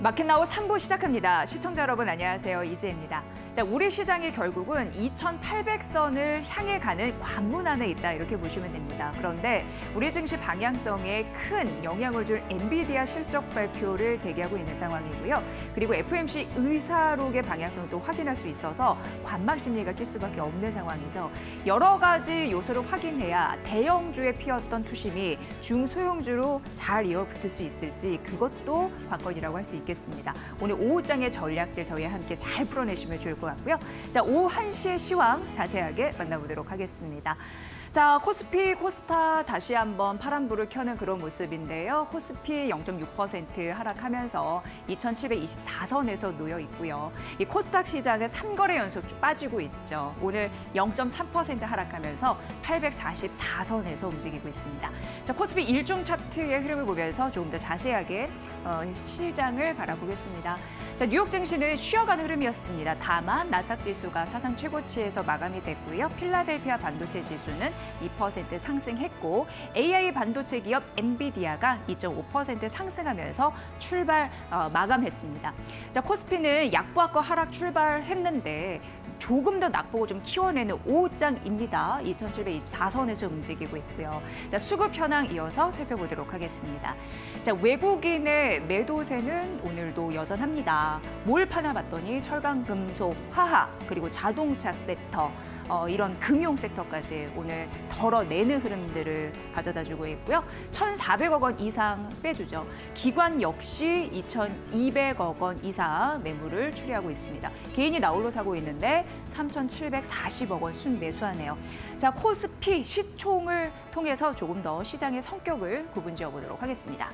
마켓나우 3부 시작합니다. 시청자 여러분 안녕하세요. 이지혜입니다. 자, 우리 시장이 결국은 2,800선을 향해 가는 관문 안에 있다 이렇게 보시면 됩니다. 그런데 우리 증시 방향성에 큰 영향을 줄 엔비디아 실적 발표를 대기하고 있는 상황이고요. 그리고 FOMC 의사록의 방향성도 확인할 수 있어서 관망 심리가 낄 수밖에 없는 상황이죠. 여러 가지 요소를 확인해야 대형주에 피었던 투심이 중소형주로 잘 이어붙을 수 있을지 그것도 관건이라고 할 수 있겠습니다. 오늘 오후장의 전략들 저희와 함께 잘 풀어내시면 좋을 것 같고요. 자, 오후 1시의 시황 자세하게 만나보도록 하겠습니다. 자, 코스피, 코스닥 다시 한번 파란불을 켜는 그런 모습인데요. 코스피 0.6% 하락하면서 2,724선에서 놓여 있고요. 이 코스닥 시장은 3거래 연속 쭉 빠지고 있죠. 오늘 0.3% 하락하면서 844선에서 움직이고 있습니다. 자, 코스피 일중 차트의 흐름을 보면서 조금 더 자세하게 시장을 바라보겠습니다. 자, 뉴욕 증시는 쉬어가는 흐름이었습니다. 다만 나스닥 지수가 사상 최고치에서 마감이 됐고요. 필라델피아 반도체 지수는 2% 상승했고 AI 반도체 기업 엔비디아가 2.5% 상승하면서 마감했습니다. 자, 코스피는 약보합과 하락 출발했는데 조금 더 낙폭을 좀 키워내는 오후장입니다. 2,724선에서 움직이고 있고요. 자, 수급 현황 이어서 살펴보도록 하겠습니다. 자, 외국인의 매도세는 오늘도 여전합니다. 뭘 파나 봤더니 철강, 금속, 화학, 그리고 자동차 섹터, 이런 금융 섹터까지 오늘 덜어내는 흐름들을 가져다주고 있고요. 1,400억 원 이상 빼주죠. 기관 역시 2,200억 원 이상 매물을 추리하고 있습니다. 개인이 나홀로 사고 있는데 3,740억 원 순매수하네요. 자, 코스피 시총을 통해서 조금 더 시장의 성격을 구분지어 보도록 하겠습니다.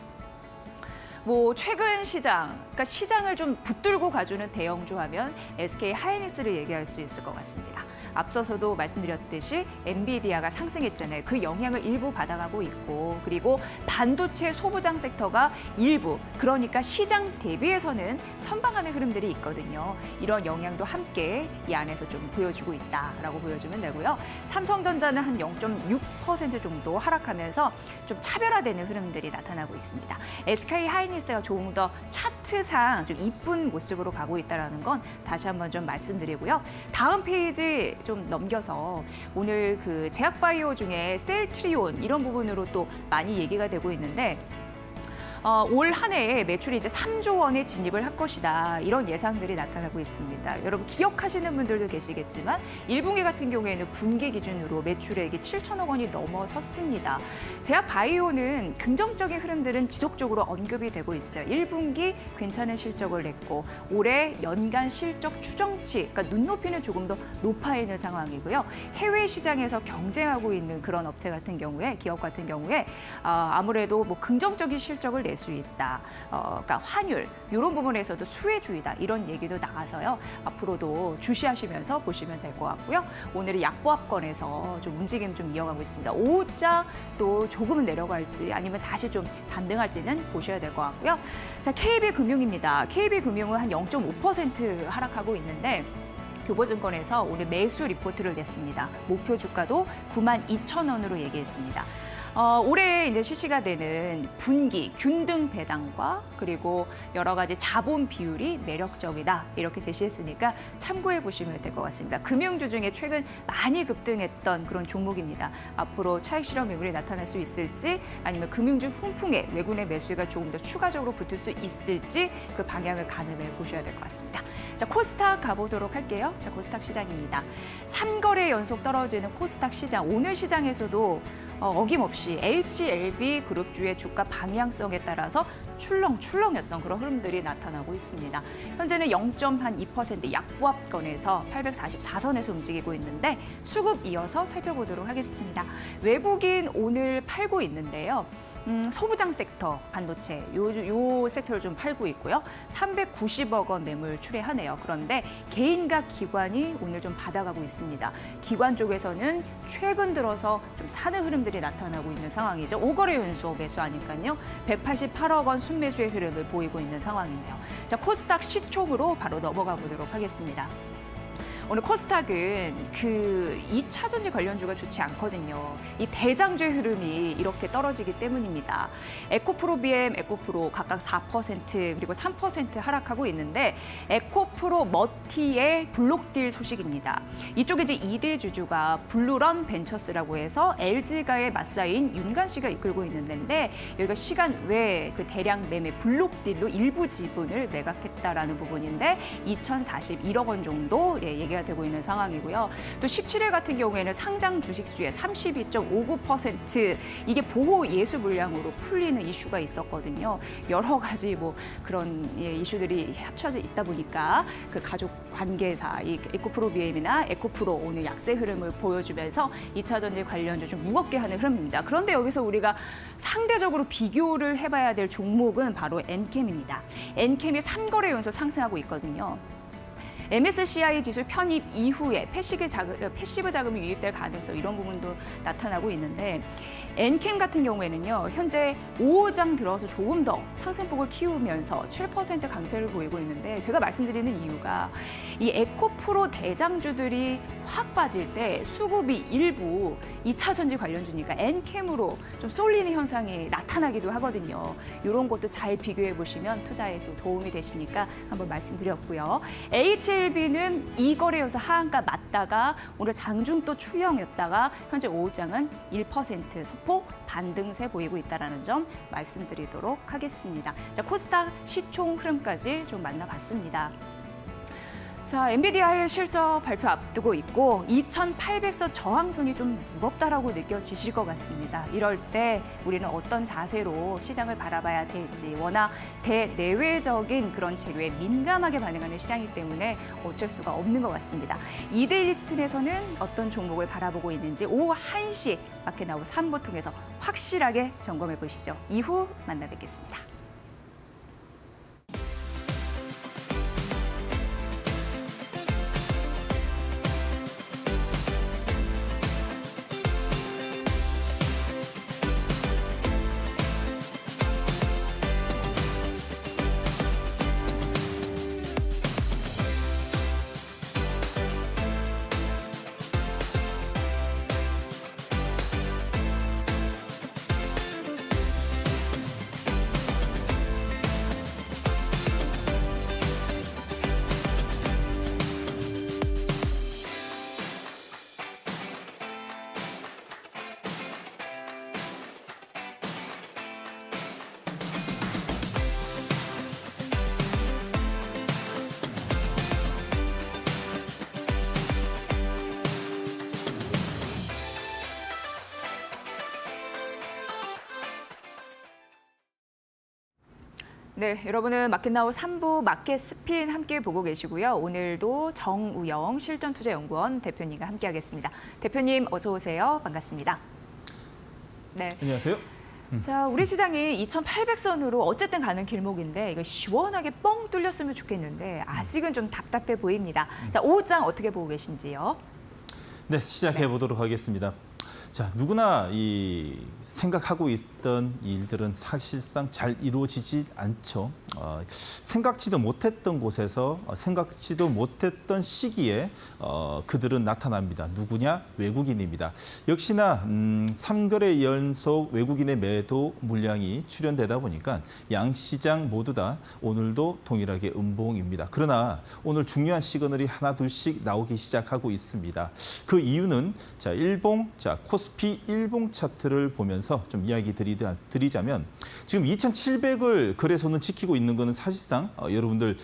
최근 시장, 그러니까 시장을 좀 붙들고 가주는 대형주 하면 SK 하이닉스를 얘기할 수 있을 것 같습니다. 앞서서도 말씀드렸듯이 엔비디아가 상승했잖아요. 그 영향을 일부 받아가고 있고, 그리고 반도체 소부장 섹터가 일부, 그러니까 시장 대비해서는 선방하는 흐름들이 있거든요. 이런 영향도 함께 이 안에서 좀 보여주고 있다라고 보여주면 되고요. 삼성전자는 한 0.6% 정도 하락하면서 좀 차별화되는 흐름들이 나타나고 있습니다. SK 하이닉스가 조금 더 차트상 좀 이쁜 모습으로 가고 있다는 건 다시 한번 좀 말씀드리고요. 다음 페이지 좀 넘겨서 오늘 그 제약바이오 중에 셀트리온 이런 부분으로 또 많이 얘기가 되고 있는데 올 한 해에 매출이 이제 3조 원에 진입을 할 것이다. 이런 예상들이 나타나고 있습니다. 여러분 기억하시는 분들도 계시겠지만 1분기 같은 경우에는 분기 기준으로 매출액이 7천억 원이 넘어섰습니다. 제약바이오는 긍정적인 흐름들은 지속적으로 언급이 되고 있어요. 1분기 괜찮은 실적을 냈고 올해 연간 실적 추정치, 그러니까 눈높이는 조금 더 높아 있는 상황이고요. 해외 시장에서 경쟁하고 있는 그런 업체 같은 경우에, 기업 같은 경우에 아무래도 긍정적인 실적을 낼 수 있다. 그러니까 환율 이런 부분에서도 수혜주의다 이런 얘기도 나와서요. 앞으로도 주시하시면서 보시면 될 것 같고요. 오늘은 약보합권에서 좀 움직임 좀 이어가고 있습니다. 오후장 또 조금은 내려갈지 아니면 다시 좀 반등할지는 보셔야 될 것 같고요. 자, KB금융입니다. KB금융은 한 0.5% 하락하고 있는데 교보증권에서 오늘 매수 리포트를 냈습니다. 목표 주가도 92,000원으로 얘기했습니다. 올해 이제 실시가 되는 분기 균등 배당과 그리고 여러 가지 자본 비율이 매력적이다 이렇게 제시했으니까 참고해 보시면 될 것 같습니다. 금융주 중에 최근 많이 급등했던 그런 종목입니다. 앞으로 차익 실현 매물이 나타날 수 있을지 아니면 금융주 훈풍에 외국인의 매수가 조금 더 추가적으로 붙을 수 있을지 그 방향을 가늠해 보셔야 될 것 같습니다. 자, 코스닥 가보도록 할게요. 자, 코스닥 시장입니다. 3거래 연속 떨어지는 코스닥 시장. 오늘 시장에서도 어김없이 HLB 그룹주의 주가 방향성에 따라서 출렁출렁했던 그런 흐름들이 나타나고 있습니다. 현재는 0.2% 약보합권에서 844선에서 움직이고 있는데 수급 이어서 살펴보도록 하겠습니다. 외국인 오늘 팔고 있는데요. 소부장 섹터, 반도체, 요 섹터를 좀 팔고 있고요. 390억 원 매물 출회하네요. 그런데 개인과 기관이 오늘 좀 받아가고 있습니다. 기관 쪽에서는 최근 들어서 좀 사는 흐름들이 나타나고 있는 상황이죠. 5거래 연속 매수하니까요. 188억 원 순매수의 흐름을 보이고 있는 상황이네요. 자, 코스닥 시총으로 바로 넘어가 보도록 하겠습니다. 오늘 코스닥은 그 2차 전지 관련주가 좋지 않거든요. 이 대장주의 흐름이 이렇게 떨어지기 때문입니다. 에코프로, BM, 에코프로 각각 4% 그리고 3% 하락하고 있는데 에코프로 머티의 블록딜 소식입니다. 이쪽에 이제 2대 주주가 블루런 벤처스라고 해서 LG가의 맞사인 윤관 씨가 이끌고 있는 데인데 여기가 시간 외에 그 대량 매매 블록딜로 일부 지분을 매각했다라는 부분인데 2,041억 원 정도 얘기가 되고 있는 상황이고요. 또 17일 같은 경우에는 상장 주식수의 32.59% 이게 보호 예수 물량으로 풀리는 이슈가 있었거든요. 여러 가지 뭐 그런 이슈들이 합쳐져 있다 보니까 그 가족 관계사 이 에코프로 BM이나 에코프로 오늘 약세 흐름을 보여주면서 2차 전지 관련주 좀 무겁게 하는 흐름입니다. 그런데 여기서 우리가 상대적으로 비교를 해봐야 될 종목은 바로 엔캠입니다. 엔캠이 3거래 연속 상승하고 있거든요. MSCI 지수 편입 이후에 패시브 자금이 유입될 가능성 이런 부분도 나타나고 있는데 엔캠 같은 경우에는요. 현재 5장 들어서 조금 더 상승폭을 키우면서 7% 강세를 보이고 있는데 제가 말씀드리는 이유가 이 에코프로 대장주들이 확 빠질 때 수급이 일부 2차 전지 관련주니까 엔캠으로 좀 쏠리는 현상이 나타나기도 하거든요. 이런 것도 잘 비교해 보시면 투자에 또 도움이 되시니까 한번 말씀드렸고요. HLB는 이 거래여서 하한가 맞다가 오늘 장중 또 출렁였다가 현재 오후장은 1% 소폭 반등세 보이고 있다는 점 말씀드리도록 하겠습니다. 자, 코스닥 시총 흐름까지 좀 만나봤습니다. 자, 엔비디아의 실적 발표 앞두고 있고 2,800선 저항선이 좀 무겁다라고 느껴지실 것 같습니다. 이럴 때 우리는 어떤 자세로 시장을 바라봐야 될지 워낙 대내외적인 그런 재료에 민감하게 반응하는 시장이기 때문에 어쩔 수가 없는 것 같습니다. 이데일리 스핀에서는 어떤 종목을 바라보고 있는지 오후 1시 마켓 나우 3부 통해서 확실하게 점검해 보시죠. 이후 만나 뵙겠습니다. 네, 여러분은 마켓나우 3부 마켓 스핀 함께 보고 계시고요. 오늘도 정우영 실전투자연구원 대표님과 함께하겠습니다. 대표님 어서 오세요. 반갑습니다. 네. 안녕하세요. 자, 우리 시장이 2,800선으로 어쨌든 가는 길목인데 이거 시원하게 뻥 뚫렸으면 좋겠는데 아직은 좀 답답해 보입니다. 자, 오후장 어떻게 보고 계신지요? 네, 시작해 보도록 하겠습니다. 자, 누구나 이 생각하고 있던 일들은 사실상 잘 이루어지지 않죠. 생각지도 못했던 곳에서 생각지도 못했던 시기에 그들은 나타납니다. 누구냐? 외국인입니다. 역시나 3거래 연속 외국인의 매도 물량이 출현되다 보니까 양시장 모두 다 오늘도 동일하게 음봉입니다. 그러나 오늘 중요한 시그널이 하나 둘씩 나오기 시작하고 있습니다. 그 이유는 자, 일봉, 자, 코스피 일봉 차트를 보면서 좀 이야기 드리자면 지금 2,700을 거래소는 지키고 있는 것은 사실상 여러분들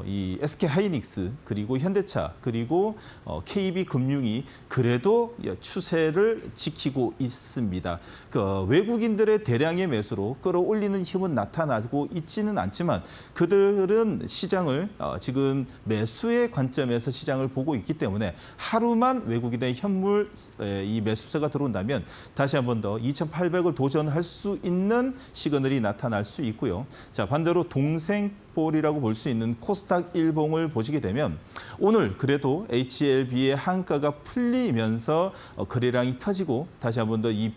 이 SK하이닉스 그리고 현대차 그리고 KB금융이 그래도 추세를 지키고 있습니다. 그 외국인들의 대량의 매수로 끌어올리는 힘은 나타나고 있지는 않지만 그들은 시장을 지금 매수의 관점에서 시장을 보고 있기 때문에 하루만 외국인의 현물 이 매수세가 들어온다면 다시 한 번 더 2,800을 도전할 수 있는 시그널이 나타날 수 있고요. 자, 반대로 동생 볼이라고 볼 수 있는 코스닥 일봉을 보시게 되면 오늘 그래도 HLB의 한가가 풀리면서 거래량이 터지고 다시 한 번 더 이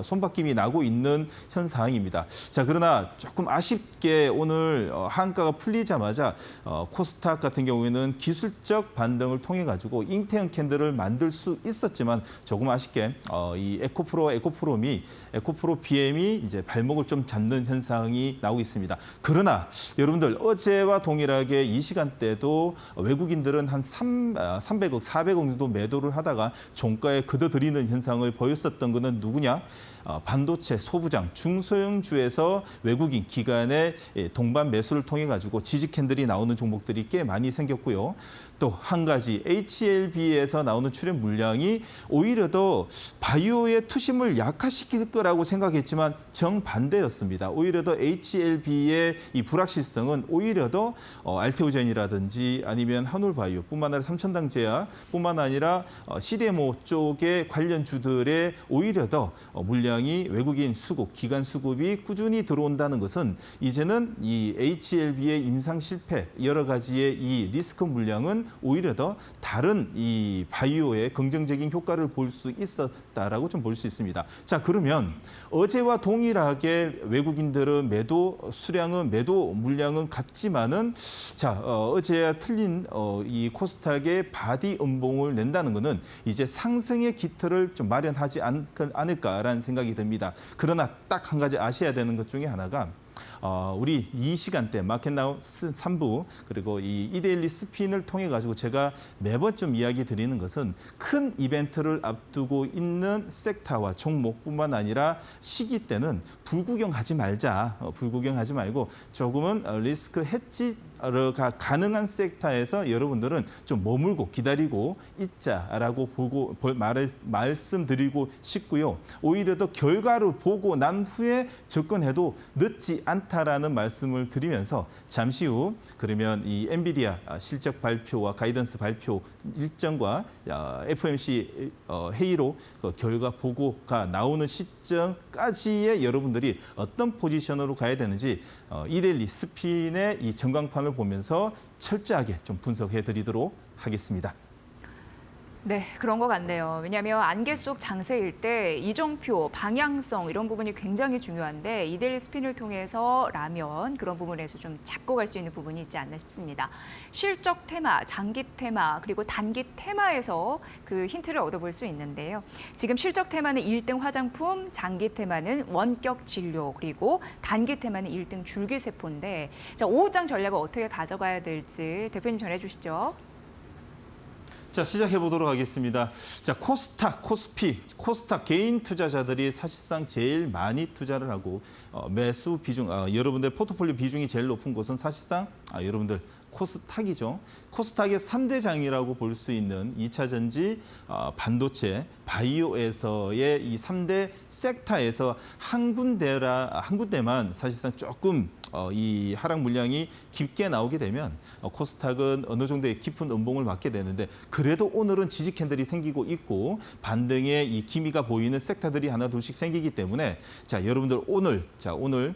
손바뀜이 나고 있는 현상입니다. 자, 그러나 조금 아쉽게 오늘 한가가 풀리자마자 코스닥 같은 경우에는 기술적 반등을 통해 가지고 잉태형 캔들을 만들 수 있었지만 조금 아쉽게 이 에코프로 BM이 이제 발목을 좀 잡는 현상이 나오고 있습니다. 그러나 여러분들 어제와 동일하게 이 시간대도 외국인들은 한 300억, 400억 정도 매도를 하다가 종가에 걷어들이는 현상을 보였었던 것은 누구냐? 반도체, 소부장, 중소형주에서 외국인 기관의 동반 매수를 통해 가지고 지지 캔들이 나오는 종목들이 꽤 많이 생겼고요. 또 한 가지 HLB에서 나오는 출현 물량이 오히려 더 바이오의 투심을 약화시킬 거라고 생각했지만 정반대였습니다. 오히려 더 HLB의 이 불확실성은 오히려 더 알테오젠이라든지 아니면 한올바이오뿐만 아니라 삼천당제약뿐만 아니라 CDMO 쪽의 관련주들의 오히려 더 물량이 외국인 수급, 기관 수급이 꾸준히 들어온다는 것은 이제는 이 HLB의 임상 실패 여러 가지의 이 리스크 물량은 오히려 더 다른 이 바이오의 긍정적인 효과를 볼 수 있었다라고 좀 볼 수 있습니다. 자, 그러면 어제와 동일하게 외국인들은 매도 수량은 매도 물량은 같지만은 자, 어제와 틀린 이 코스닥의 바디 음봉을 낸다는 것은 이제 상승의 기틀을 좀 마련하지 않을까라는 생각이 듭니다. 그러나 딱 한 가지 아셔야 되는 것 중에 하나가 우리 이 시간대 마켓나우 3부 그리고 이 이데일리 스핀을 통해 가지고 제가 매번 좀 이야기 드리는 것은 큰 이벤트를 앞두고 있는 섹터와 종목뿐만 아니라 시기 때는 불구경하지 말자. 불구경하지 말고 조금은 리스크 해지가 가능한 섹터에서 여러분들은 좀 머물고 기다리고 있자라고 말씀드리고 싶고요. 오히려 더 결과를 보고 난 후에 접근해도 늦지 않다라는 말씀을 드리면서 잠시 후 그러면 이 엔비디아 실적 발표와 가이던스 발표 일정과 FOMC 회의로 그 결과 보고가 나오는 시점까지의 여러분들이 어떤 포지션으로 가야 되는지 이데일리 스핀의 이 전광판을 보면서 철저하게 좀 분석해 드리도록 하겠습니다. 네, 그런 것 같네요. 왜냐하면 안개 속 장세일 때 이정표, 방향성 이런 부분이 굉장히 중요한데 이데일리 스핀을 통해서라면 그런 부분에서 좀 잡고 갈 수 있는 부분이 있지 않나 싶습니다. 실적 테마, 장기 테마, 그리고 단기 테마에서 그 힌트를 얻어볼 수 있는데요. 지금 실적 테마는 1등 화장품, 장기 테마는 원격 진료, 그리고 단기 테마는 1등 줄기세포인데 자, 오후장 전략을 어떻게 가져가야 될지 대표님 전해주시죠. 자, 시작해 보도록 하겠습니다. 자, 코스닥, 코스피, 코스닥 개인 투자자들이 사실상 제일 많이 투자를 하고 매수 비중, 여러분들 포트폴리오 비중이 제일 높은 곳은 사실상 여러분들 코스닥이죠. 코스닥의 3대 장이라고 볼 수 있는 2차 전지, 반도체, 바이오에서의 이 3대 섹터에서 한 군데만 사실상 조금 이 하락 물량이 깊게 나오게 되면 코스닥은 어느 정도의 깊은 음봉을 맞게 되는데 그래도 오늘은 지지 캔들이 생기고 있고 반등의 이 기미가 보이는 섹터들이 하나 둘씩 생기기 때문에 자, 여러분들 오늘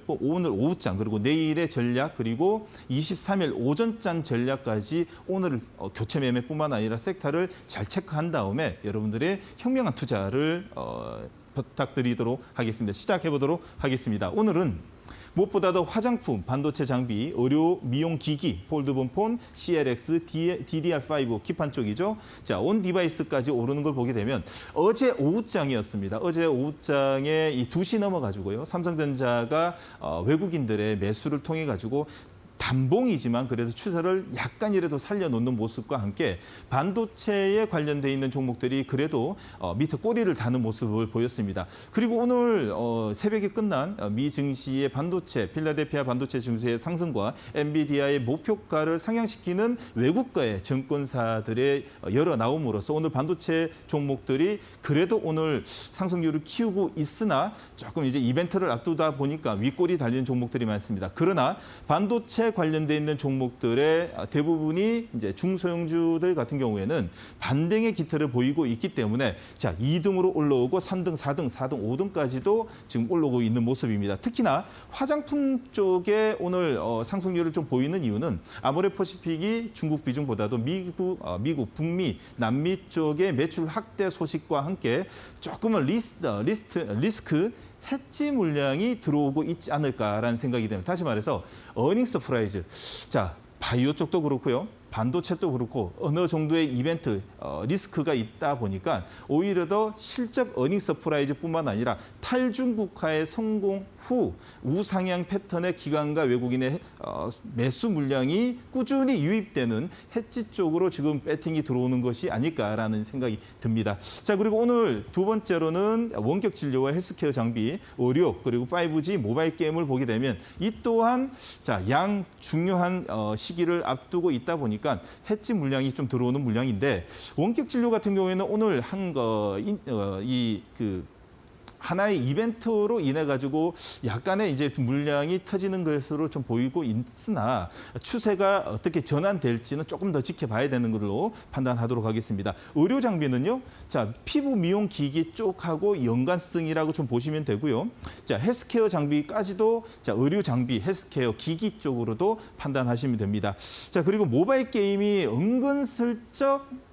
오후장 그리고 내일의 전략 그리고 23일 오전장 전략까지 오늘 교체 매매뿐만 아니라 섹터를 잘 체크한 다음에 여러분들의 현명한 투자를 부탁드리도록 하겠습니다. 시작해 보도록 하겠습니다. 오늘은 무엇보다도 화장품, 반도체 장비, 의료, 미용 기기, 폴드본 폰, CLX, DDR5 기판 쪽이죠. 자, 온 디바이스까지 오르는 걸 보게 되면 어제 오후장이었습니다. 어제 오후장에 이 2시 넘어가지고요. 삼성전자가 외국인들의 매수를 통해 가지고 단봉이지만 그래도 추세를 약간이라도 살려놓는 모습과 함께 반도체에 관련돼 있는 종목들이 그래도 밑에 꼬리를 다는 모습을 보였습니다. 그리고 오늘 새벽에 끝난 미 증시의 반도체, 필라델피아 반도체 증시의 상승과 엔비디아의 목표가를 상향시키는 외국가의 증권사들의 여러 나옴으로써 오늘 반도체 종목들이 그래도 오늘 상승률을 키우고 있으나 조금 이제 이벤트를 앞두다 보니까 윗꼬리 달리는 종목들이 많습니다. 그러나 반도체 관련돼 있는 종목들의 대부분이 이제 중소형주들 같은 경우에는 반등의 기틀을 보이고 있기 때문에 자, 2등으로 올라오고 3등, 4등, 4등, 5등까지도 지금 올라오고 있는 모습입니다. 특히나 화장품 쪽에 오늘 상승률을 좀 보이는 이유는 아모레퍼시픽이 중국 비중보다도 미국, 북미, 남미 쪽의 매출 확대 소식과 함께 조금은 리스크 해지 물량이 들어오고 있지 않을까라는 생각이 됩니다. 다시 말해서 어닝 서프라이즈. 자, 바이오 쪽도 그렇고요. 반도체도 그렇고 어느 정도의 이벤트 리스크가 있다 보니까 오히려 더 실적 어닝 서프라이즈뿐만 아니라 탈중국화의 성공 후 우상향 패턴의 기관과 외국인의 매수 물량이 꾸준히 유입되는 해지 쪽으로 지금 배팅이 들어오는 것이 아닐까라는 생각이 듭니다. 자, 그리고 오늘 두 번째로는 원격 진료와 헬스케어 장비, 의료 그리고 5G 모바일 게임을 보게 되면 이 또한 자, 양 중요한 시기를 앞두고 있다 보니까 해지 물량이 좀 들어오는 물량인데 원격 진료 같은 경우에는 오늘 하나의 이벤트로 인해 가지고 약간의 이제 물량이 터지는 것으로 좀 보이고 있으나 추세가 어떻게 전환될지는 조금 더 지켜봐야 되는 걸로 판단하도록 하겠습니다. 의료 장비는요, 자, 피부 미용 기기 쪽하고 연관성이라고 좀 보시면 되고요. 자, 헬스케어 장비까지도 자, 의료 장비, 헬스케어 기기 쪽으로도 판단하시면 됩니다. 자, 그리고 모바일 게임이 은근슬쩍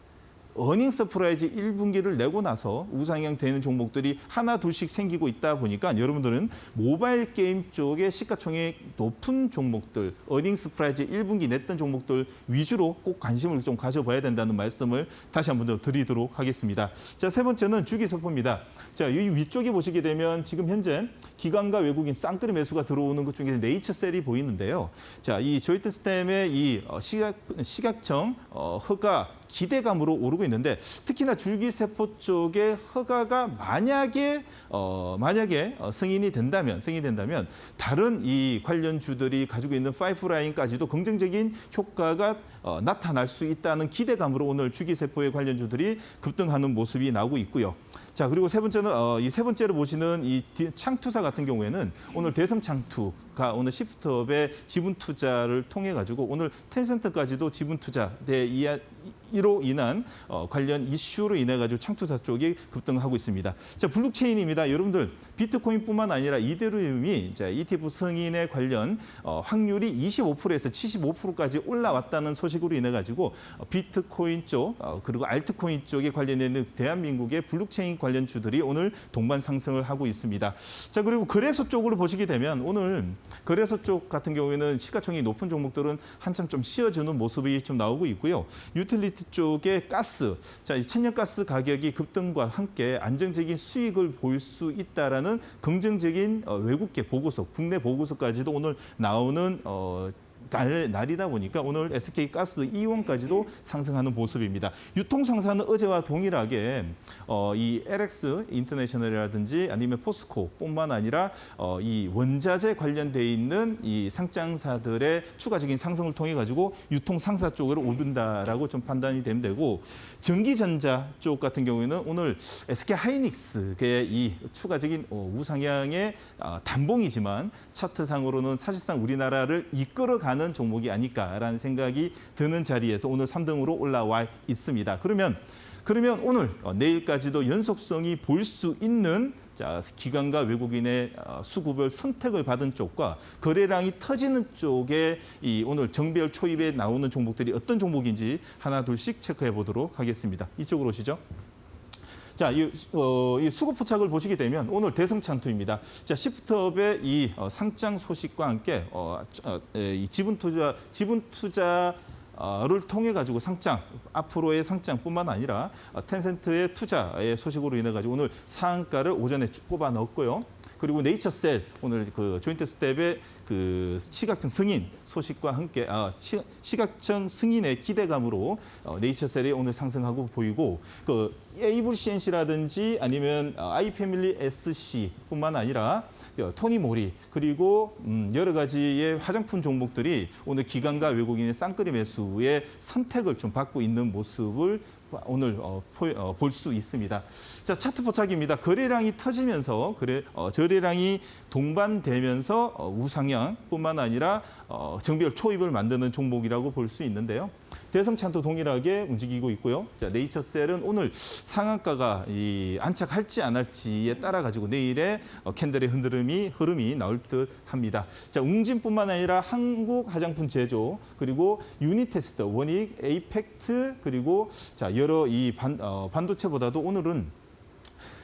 어닝 서프라이즈 1분기를 내고 나서 우상향 되는 종목들이 하나 둘씩 생기고 있다 보니까 여러분들은 모바일 게임 쪽에 시가총액 높은 종목들, 어닝 서프라이즈 1분기 냈던 종목들 위주로 꼭 관심을 좀 가져봐야 된다는 말씀을 다시 한 번 더 드리도록 하겠습니다. 자, 세 번째는 주기세포입니다. 자, 이 위쪽에 보시게 되면 지금 현재 기관과 외국인 쌍끌이 매수가 들어오는 것 중에 네이처셀이 보이는데요. 자, 이 조이트 스템의 이 시각청 허가 기대감으로 오르고 있는데 특히나 줄기세포 쪽의 허가가 만약에 승인이 된다면 다른 이 관련주들이 가지고 있는 파이프라인까지도 긍정적인 효과가 나타날 수 있다는 기대감으로 오늘 줄기세포의 관련주들이 급등하는 모습이 나오고 있고요. 자, 그리고 세 번째는 이 세 번째로 보시는 이 창투사 같은 경우에는 오늘 대성창투가 오늘 시프트업의 지분 투자를 통해 가지고 오늘 텐센트까지도 지분 투자 이로 인한 관련 이슈로 인해 가지고 창투사 쪽이 급등하고 있습니다. 자, 블록체인입니다. 여러분들 비트코인뿐만 아니라 이더리움이 ETF 승인에 관련 확률이 25%에서 75%까지 올라왔다는 소식으로 인해 가지고 비트코인 쪽 그리고 알트코인 쪽에 관련된 대한민국의 블록체인 관련주들이 오늘 동반 상승을 하고 있습니다. 자, 그리고 거래소 쪽으로 보시게 되면 오늘 거래소 쪽 같은 경우에는 시가총액이 높은 종목들은 한참 좀 쉬어주는 모습이 좀 나오고 있고요. 유틸리티 쪽의 가스, 자, 이 천연가스 가격이 급등과 함께 안정적인 수익을 볼 수 있다라는 긍정적인 외국계 보고서, 국내 보고서까지도 오늘 나오는 날이다 보니까 오늘 SK가스 이온까지도 상승하는 모습입니다. 유통 상사는 어제와 동일하게 이 LX 인터내셔널이라든지 아니면 포스코뿐만 아니라 이 원자재 관련돼 있는 이 상장사들의 추가적인 상승을 통해 가지고 유통 상사 쪽으로 오른다라고 좀 판단이 되면 되고 전기전자 쪽 같은 경우에는 오늘 SK 하이닉스의 이 추가적인 우상향의 단봉이지만 차트상으로는 사실상 우리나라를 이끌어가는 종목이 아닐까라는 생각이 드는 자리에서 오늘 3등으로 올라와 있습니다. 그러면 오늘 내일까지도 연속성이 볼 수 있는 자, 기관과 외국인의 수급을 선택을 받은 쪽과 거래량이 터지는 쪽에 이 오늘 정배열 초입에 나오는 종목들이 어떤 종목인지 하나 둘씩 체크해 보도록 하겠습니다. 이쪽으로 오시죠. 자, 이 수급 포착을 보시게 되면 오늘 대성창투입니다. 자, 시프트업의 이 상장 소식과 함께 이 지분 투자를 통해 가지고 앞으로의 상장뿐만 아니라 텐센트의 투자의 소식으로 인해 가지고 오늘 상한가를 오전에 꼽아 넣었고요. 그리고 네이처셀 오늘 그 조인트 스텝의 그 시각청 승인 소식과 함께 시각청 승인의 기대감으로 네이처셀이 오늘 상승하고 보이고 그 AVCNC라든지 아니면 아이패밀리 SC뿐만 아니라 토니모리 그리고 여러 가지의 화장품 종목들이 오늘 기관과 외국인의 쌍끌이 매수의 선택을 좀 받고 있는 모습을 오늘 볼 수 있습니다. 자, 차트 포착입니다. 거래량이 터지면서 거래량이 동반되면서 우상향뿐만 아니라 정비율 초입을 만드는 종목이라고 볼 수 있는데요. 대성찬도 동일하게 움직이고 있고요. 자, 네이처셀은 오늘 상한가가 안착할지 안 할지에 따라 가지고 내일의 캔들의 흐름이 나올 듯합니다. 자, 웅진뿐만 아니라 한국 화장품 제조 그리고 유니테스트, 원익, 에이펙트 그리고 자 여러 이 반도체보다도 오늘은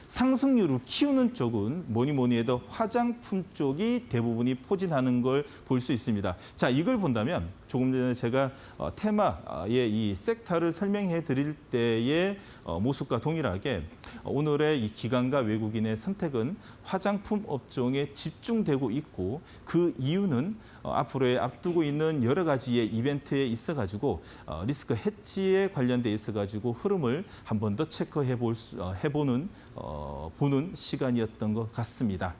상승률을 키우는 쪽은 뭐니 해도 화장품 쪽이 대부분이 포진하는 걸 볼 수 있습니다. 자, 이걸 본다면 조금 전에 제가 테마의 이 섹터를 설명해 드릴 때의 모습과 동일하게 오늘의 이 기관과 외국인의 선택은 화장품 업종에 집중되고 있고 그 이유는 앞으로에 앞두고 있는 여러 가지의 이벤트에 있어가지고 리스크 해지에 관련돼 있어가지고 흐름을 한 번 더 체크해 보는 시간이었던 것 같습니다.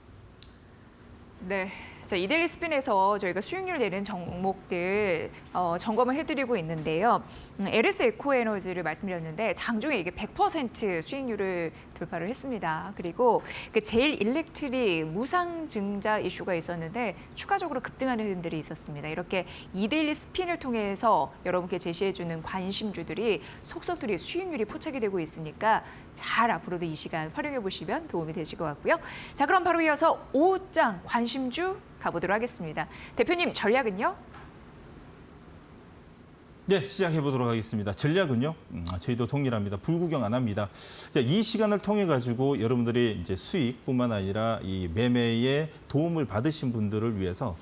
네. 자, 이데일리 스핀에서 저희가 수익률 내는 종목들 점검을 해드리고 있는데요. LS 에코에너지를 말씀드렸는데 장중에 이게 100% 수익률을 돌파를 했습니다. 그리고 그 제일 일렉트릭 무상증자 이슈가 있었는데 추가적으로 급등하는 흐름들이 있었습니다. 이렇게 이데일리 스핀을 통해서 여러분께 제시해주는 관심주들이 속속들이 수익률이 포착이 되고 있으니까 잘 앞으로도 이 시간 활용해 보시면 도움이 되실 것 같고요. 자, 그럼 바로 이어서 5장 관심주 가보도록 하겠습니다. 대표님, 전략은요? 네, 시작해 보도록 하겠습니다. 전략은요, 저희도 동일합니다. 불구경 안 합니다. 자, 이 시간을 통해 가지고 여러분들이 이제 수익뿐만 아니라 이 매매에 도움을 받으신 분들을 위해서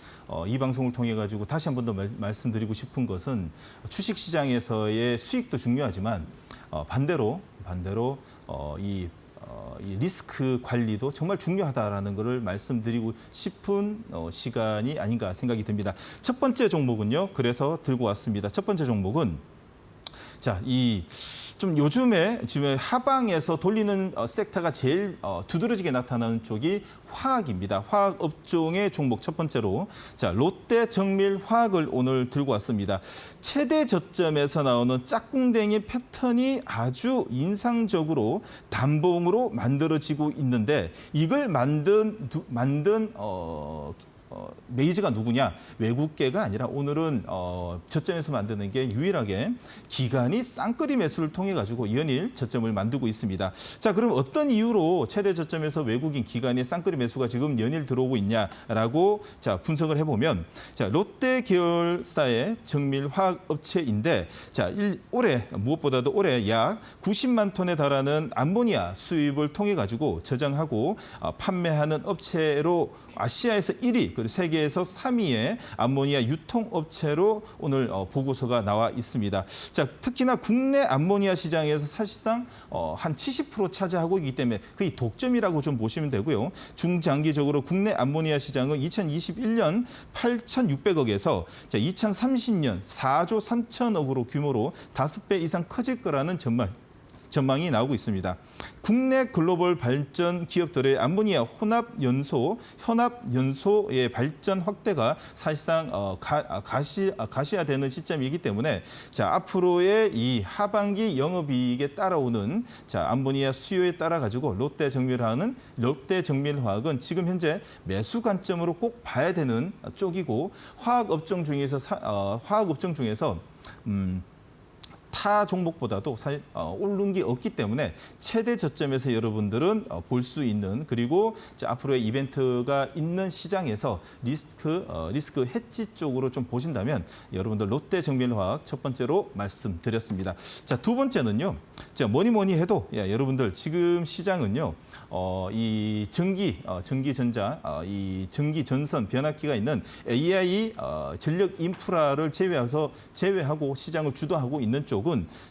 이 방송을 통해 가지고 다시 한 번 더 말씀드리고 싶은 것은 주식 시장에서의 수익도 중요하지만 반대로 이 리스크 관리도 정말 중요하다라는 것을 말씀드리고 싶은 시간이 아닌가 생각이 듭니다. 첫 번째 종목은요. 그래서 들고 왔습니다. 첫 번째 종목은 자, 좀 요즘에 지금 하방에서 돌리는 섹터가 제일 두드러지게 나타나는 쪽이 화학입니다. 화학 업종의 종목 첫 번째로 자, 롯데 정밀 화학을 오늘 들고 왔습니다. 최대 저점에서 나오는 짝꿍댕이 패턴이 아주 인상적으로 단봉으로 만들어지고 있는데 이걸 만든 메이저가 누구냐? 외국계가 아니라 오늘은 저점에서 만드는 게 유일하게 기관이 쌍끌이 매수를 통해 가지고 연일 저점을 만들고 있습니다. 자, 그럼 어떤 이유로 최대 저점에서 외국인 기관의 쌍끌이 매수가 지금 연일 들어오고 있냐라고 자, 분석을 해보면 자, 롯데 계열사의 정밀 화학 업체인데 자, 무엇보다도 올해 약 90만 톤에 달하는 암모니아 수입을 통해 가지고 저장하고 판매하는 업체로 아시아에서 1위, 그리고 세계에서 3위의 암모니아 유통업체로 오늘 보고서가 나와 있습니다. 자, 특히나 국내 암모니아 시장에서 사실상 한 70% 차지하고 있기 때문에 거의 독점이라고 좀 보시면 되고요. 중장기적으로 국내 암모니아 시장은 2021년 8,600억에서 2030년 4조 3천억으로 규모로 5배 이상 커질 거라는 전망이 나오고 있습니다. 국내 글로벌 발전 기업들의 암모니아 혼합연소의 발전 확대가 사실상 가시화되는 시점이기 때문에 자, 앞으로의 이 하반기 영업이익에 따라오는 자, 암모니아 수요에 따라 가지고 롯데 정밀화학은 지금 현재 매수 관점으로 꼭 봐야 되는 쪽이고 화학 업종 중에서 타 종목보다도 사실 오른 게 없기 때문에 최대 저점에서 여러분들은 볼 수 있는 그리고 앞으로의 이벤트가 있는 시장에서 리스크 해지 쪽으로 좀 보신다면 여러분들 롯데 정밀화학 첫 번째로 말씀드렸습니다. 자, 두 번째는요. 자, 뭐니 해도 여러분들 지금 시장은요. 이 전기전자, 이 전기전선 변압기가 있는 AI 전력 인프라를 제외하고 시장을 주도하고 있는 쪽은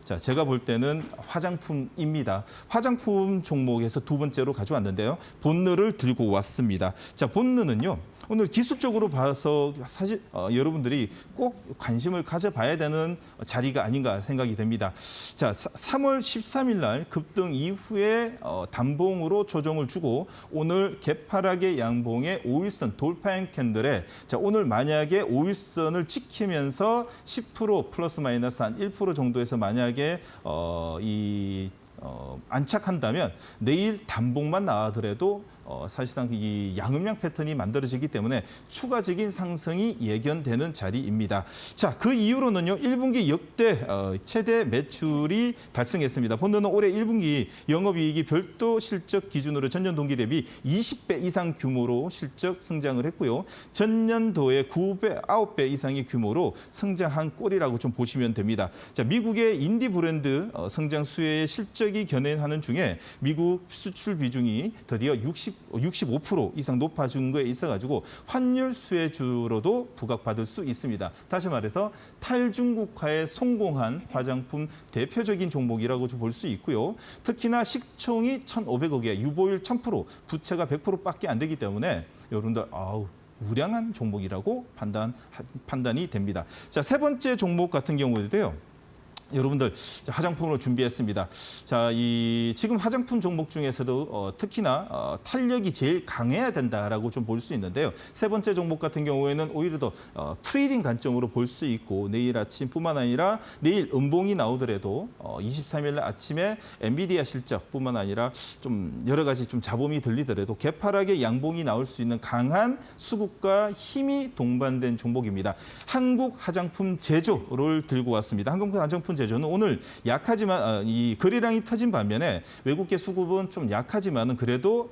자, 제가 볼 때는 화장품입니다. 화장품 종목에서 두 번째로 가져왔는데요. 본느를 들고 왔습니다. 자, 본느는요. 오늘 기술적으로 봐서 사실 여러분들이 꼭 관심을 가져봐야 되는 자리가 아닌가 생각이 됩니다. 자, 3월 13일 날 급등 이후에 단봉으로 조정을 주고 오늘 개파락의 양봉의 5일선 돌파형 캔들에 자, 오늘 만약에 5일선을 지키면서 10% 플러스 마이너스 한 1% 정도에서 만약에 안착한다면 내일 단봉만 나와더라도 사실상 이 양음양 패턴이 만들어지기 때문에 추가적인 상승이 예견되는 자리입니다. 자, 그 이후로는요. 1분기 역대 최대 매출이 달성했습니다. 본드는 올해 1분기 영업이익이 별도 실적 기준으로 전년 동기 대비 20배 이상 규모로 실적 성장을 했고요. 전년도에 9배 이상의 규모로 성장한 꼴이라고 좀 보시면 됩니다. 자, 미국의 인디 브랜드 성장 수혜의 실적이 견해하는 중에 미국 수출 비중이 드디어 65% 이상 높아진 거에 있어가지고 환율 수혜주로도 부각받을 수 있습니다. 다시 말해서 탈중국화에 성공한 화장품 대표적인 종목이라고 볼 수 있고요. 특히나 시총이 1,500억에 유보율 1000%, 부채가 100%밖에 안 되기 때문에 여러분들 우량한 종목이라고 판단이 됩니다. 자, 세 번째 종목 같은 경우에도요. 여러분들 화장품으로 준비했습니다. 자, 지금 화장품 종목 중에서도 특히나 탄력이 제일 강해야 된다라고 좀 볼 수 있는데요. 세 번째 종목 같은 경우에는 오히려 더 트레이딩 관점으로 볼 수 있고 내일 아침뿐만 아니라 내일 음봉이 나오더라도 23일 날 아침에 엔비디아 실적뿐만 아니라 좀 여러 가지 좀 잡음이 들리더라도 개파락의 양봉이 나올 수 있는 강한 수급과 힘이 동반된 종목입니다. 한국 화장품 제조를 들고 왔습니다. 한국 화장품 제조는 오늘 약하지만 이 거래량이 터진 반면에 외국계 수급은 좀 약하지만은 그래도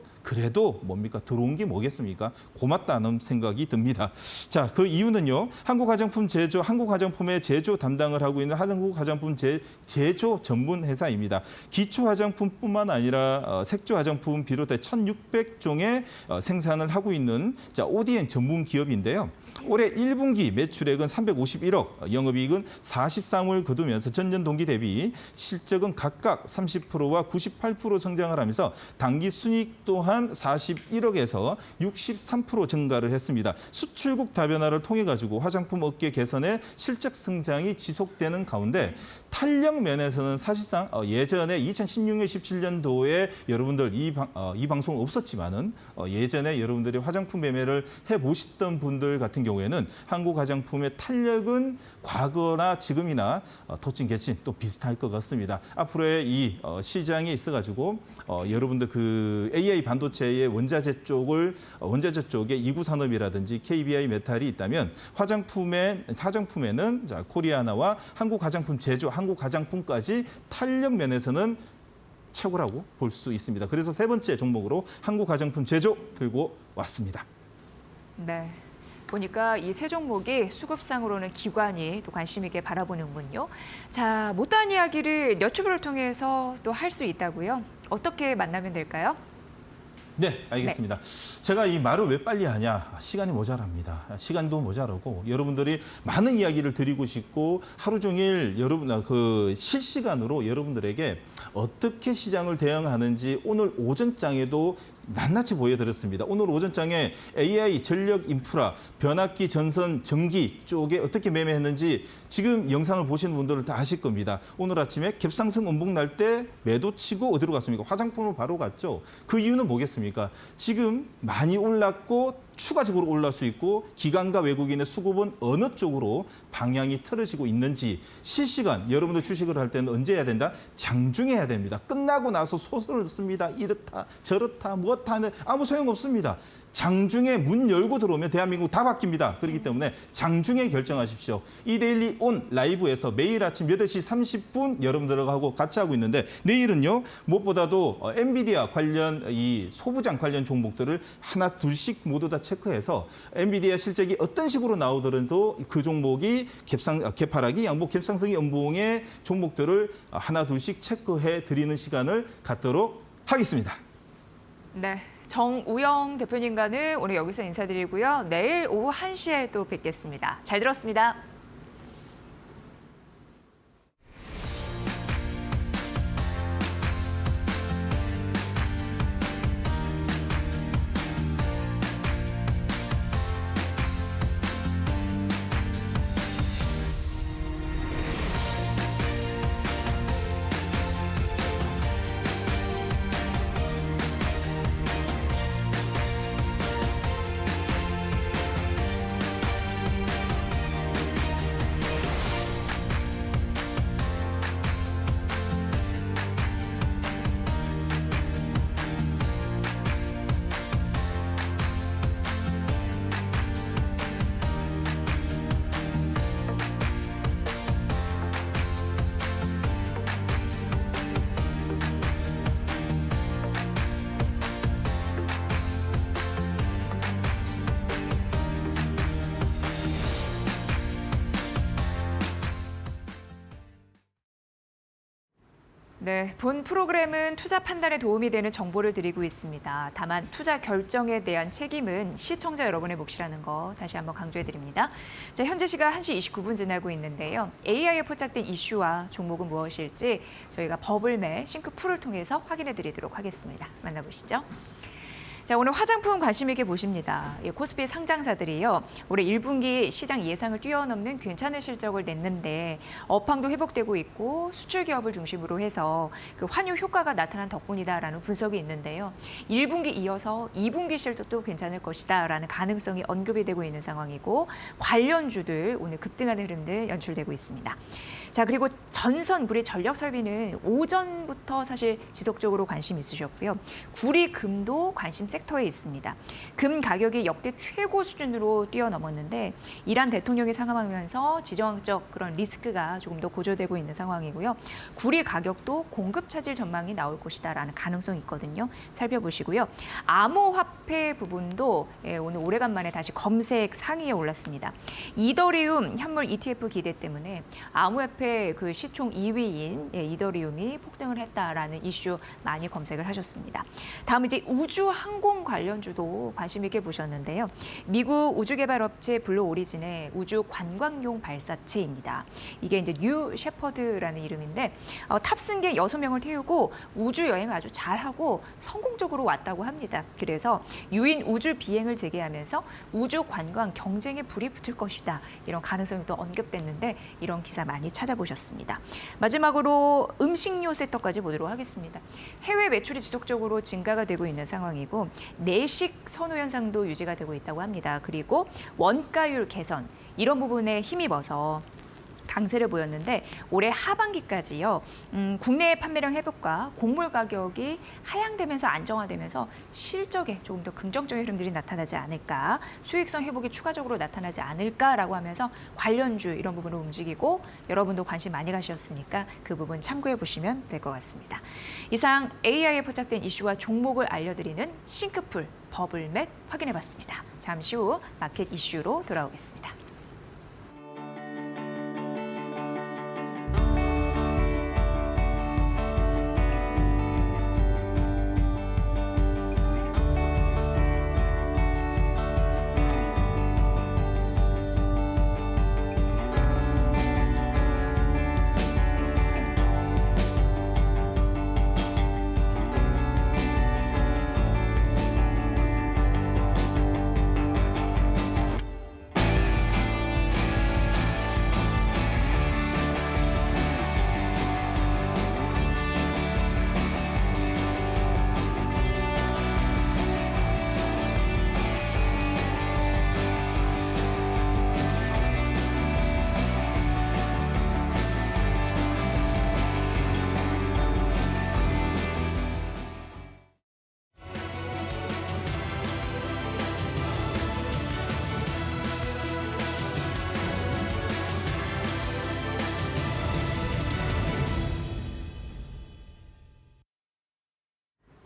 뭡니까? 들어온 게 뭐겠습니까? 고맙다는 생각이 듭니다. 자, 그 이유는요. 한국 화장품의 제조 담당을 하고 있는 한국 화장품 제조 전문 회사입니다. 기초 화장품뿐만 아니라 색조 화장품 비롯해 1,600종의 생산을 하고 있는 ODM 전문 기업인데요. 올해 1분기 매출액은 351억, 영업이익은 43을 거두면서 전년 동기 대비 실적은 각각 30%와 98% 성장을 하면서 당기 순이익 또한 41억에서 63% 증가를 했습니다. 수출국 다변화를 통해 가지고 화장품 업계 개선의 실적 성장이 지속되는 가운데 탄력 면에서는 사실상 예전에 2016년, 17년도에 여러분들 이 방송 없었지만은 예전에 여러분들이 화장품 매매를 해보셨던 분들 같은 경우에는 한국 화장품의 탄력은 과거나 지금이나 토친 개친 또 비슷할 것 같습니다. 앞으로의 이 시장에 있어가지고 여러분들 그 AI 반도체의 원자재 쪽에 이구 산업이라든지 KBI 메탈이 있다면 화장품에는 코리아나와 한국 화장품 제조, 한국 화장품까지 탄력 면에서는 최고라고 볼 수 있습니다. 그래서 세 번째 종목으로 한국 화장품 제조 들고 왔습니다. 네. 보니까 이 세 종목이 수급상으로는 기관이 또 관심 있게 바라보는군요. 자, 못다한 이야기를 여튜브를 통해서 또 할 수 있다고요? 어떻게 만나면 될까요? 네, 알겠습니다. 제가 이 말을 왜 빨리 하냐? 시간이 모자랍니다. 시간도 모자라고 여러분들이 많은 이야기를 드리고 싶고 하루 종일 실시간으로 여러분들에게 어떻게 시장을 대응하는지 오늘 오전장에도 낱낱이 보여드렸습니다. 오늘 오전장에 AI, 전력 인프라, 변압기, 전선, 전기 쪽에 어떻게 매매했는지 지금 영상을 보시는 분들은 다 아실 겁니다. 오늘 아침에 갭상승 음봉 날 때 매도 치고 어디로 갔습니까? 화장품으로 바로 갔죠. 그 이유는 뭐겠습니까? 지금 많이 올랐고 추가적으로 올라올 수 있고 기관과 외국인의 수급은 어느 쪽으로 방향이 틀어지고 있는지 실시간 여러분들 주식을 할 때는 언제 해야 된다? 장중에 해야 됩니다. 끝나고 나서 소설을 씁니다. 이렇다 저렇다 뭐다 하는 아무 소용없습니다. 장중에 문 열고 들어오면 대한민국 다 바뀝니다. 그렇기 때문에 장중에 결정하십시오. 이데일리 온 라이브에서 매일 아침 8시 30분 여러분들하고 같이 하고 있는데 내일은요. 무엇보다도 엔비디아 관련 이 소부장 관련 종목들을 하나 둘씩 모두 다 체크해서 엔비디아 실적이 어떤 식으로 나오더라도 그 종목이 개파락이 양복 갭상승이 음봉의 종목들을 하나 둘씩 체크해 드리는 시간을 갖도록 하겠습니다. 네. 정우영 대표님과는 오늘 여기서 인사드리고요. 내일 오후 1시에 또 뵙겠습니다. 잘 들었습니다. 네, 본 프로그램은 투자 판단에 도움이 되는 정보를 드리고 있습니다. 다만 투자 결정에 대한 책임은 시청자 여러분의 몫이라는 거 다시 한번 강조해 드립니다. 자, 현재 시각 1시 29분 지나고 있는데요. AI에 포착된 이슈와 종목은 무엇일지 저희가 버블매 싱크풀을 통해서 확인해 드리도록 하겠습니다. 만나보시죠. 자, 오늘 화장품 관심 있게 보십니다. 코스피 상장사들이요, 올해 1분기 시장 예상을 뛰어넘는 괜찮은 실적을 냈는데 업황도 회복되고 있고 수출 기업을 중심으로 해서 그 환율 효과가 나타난 덕분이다라는 분석이 있는데요. 1분기 이어서 2분기 실적도 괜찮을 것이다라는 가능성이 언급이 되고 있는 상황이고 관련주들 오늘 급등하는 흐름들 연출되고 있습니다. 자, 그리고 전선 구리 전력 설비는 오전부터 사실 지속적으로 관심 있으셨고요. 구리 금도 관심 섹터에 있습니다. 금 가격이 역대 최고 수준으로 뛰어넘었는데 이란 대통령이 상황하면서 지정학적 그런 리스크가 조금 더 고조되고 있는 상황이고요. 구리 가격도 공급 차질 전망이 나올 것이다라는 가능성이 있거든요. 살펴보시고요. 암호화폐 부분도 오늘 오래간만에 다시 검색 상위에 올랐습니다. 이더리움 현물 ETF 기대 때문에 암호화폐 그 시총 2위인 이더리움이 폭등을 했다라는 이슈 많이 검색을 하셨습니다. 다음 이제 우주항공 관련주도 관심 있게 보셨는데요. 미국 우주개발업체 블루 오리진의 우주 관광용 발사체입니다. 이게 이제 뉴 셰퍼드라는 이름인데 탑승객 6명을 태우고 우주 여행을 아주 잘하고 성공적으로 왔다고 합니다. 그래서 유인 우주 비행을 재개하면서 우주 관광 경쟁에 불이 붙을 것이다. 이런 가능성이 또 언급됐는데 이런 기사 많이 찾아보셨습니다. 마지막으로 음식료 섹터까지 보도록 하겠습니다. 해외 매출이 지속적으로 증가가 되고 있는 상황이고 내식 선호 현상도 유지가 되고 있다고 합니다. 그리고 원가율 개선 이런 부분에 힘입어서 강세를 보였는데 올해 하반기까지요. 국내 판매량 회복과 곡물 가격이 하향되면서 안정화되면서 실적에 조금 더 긍정적인 흐름들이 나타나지 않을까, 수익성 회복이 추가적으로 나타나지 않을까라고 하면서 관련주 이런 부분으로 움직이고 여러분도 관심 많이 가셨으니까 그 부분 참고해 보시면 될 것 같습니다. 이상 AI에 포착된 이슈와 종목을 알려드리는 싱크풀 버블맵 확인해 봤습니다. 잠시 후 마켓 이슈로 돌아오겠습니다.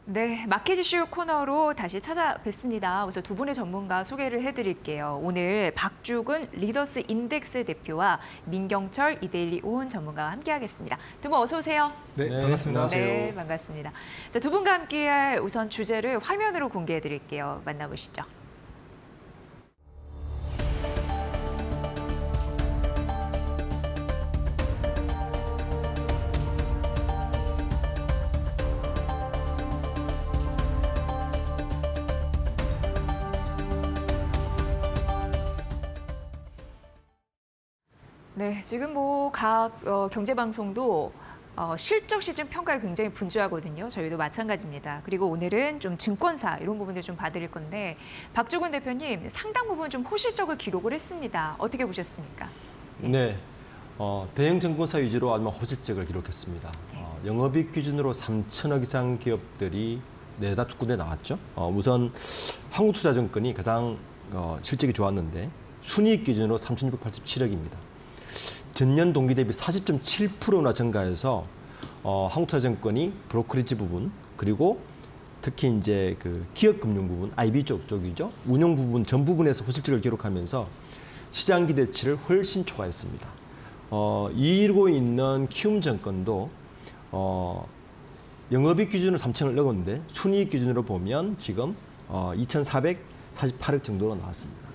네, 마켓 이슈 코너로 다시 찾아뵙습니다. 우선 두 분의 전문가 소개를 해드릴게요. 오늘 박주근 리더스 인덱스 대표와 민경철 이데일리 온 전문가와 함께하겠습니다. 두 분 어서 오세요. 네, 반갑습니다. 네, 반갑습니다. 자, 두 분과 함께할 우선 주제를 화면으로 공개해드릴게요. 만나보시죠. 네, 지금 뭐 각 경제방송도 실적 시즌 평가에 굉장히 분주하거든요. 저희도 마찬가지입니다. 그리고 오늘은 좀 증권사 이런 부분들 좀 봐드릴 건데 박주근 대표님 상당 부분 좀 호실적을 기록을 했습니다. 어떻게 보셨습니까? 네, 대형 증권사 위주로 아마 호실적을 기록했습니다. 영업이익 기준으로 3천억 이상 기업들이 네다섯 군데 나왔죠. 우선 한국투자증권이 가장 실적이 좋았는데 순이익 기준으로 3,687억입니다. 전년 동기 대비 40.7%나 증가해서 한국투자증권이 브로커리지 부분 그리고 특히 이제 그 기업금융 부분 IB 쪽이죠. 운용 부분 전 부분에서 호실적을 기록하면서 시장 기대치를 훨씬 초과했습니다. 이르고 있는 키움증권도 영업이익 기준으로 3천을 넣었는데 순이익 기준으로 보면 지금 2,448억 정도로 나왔습니다.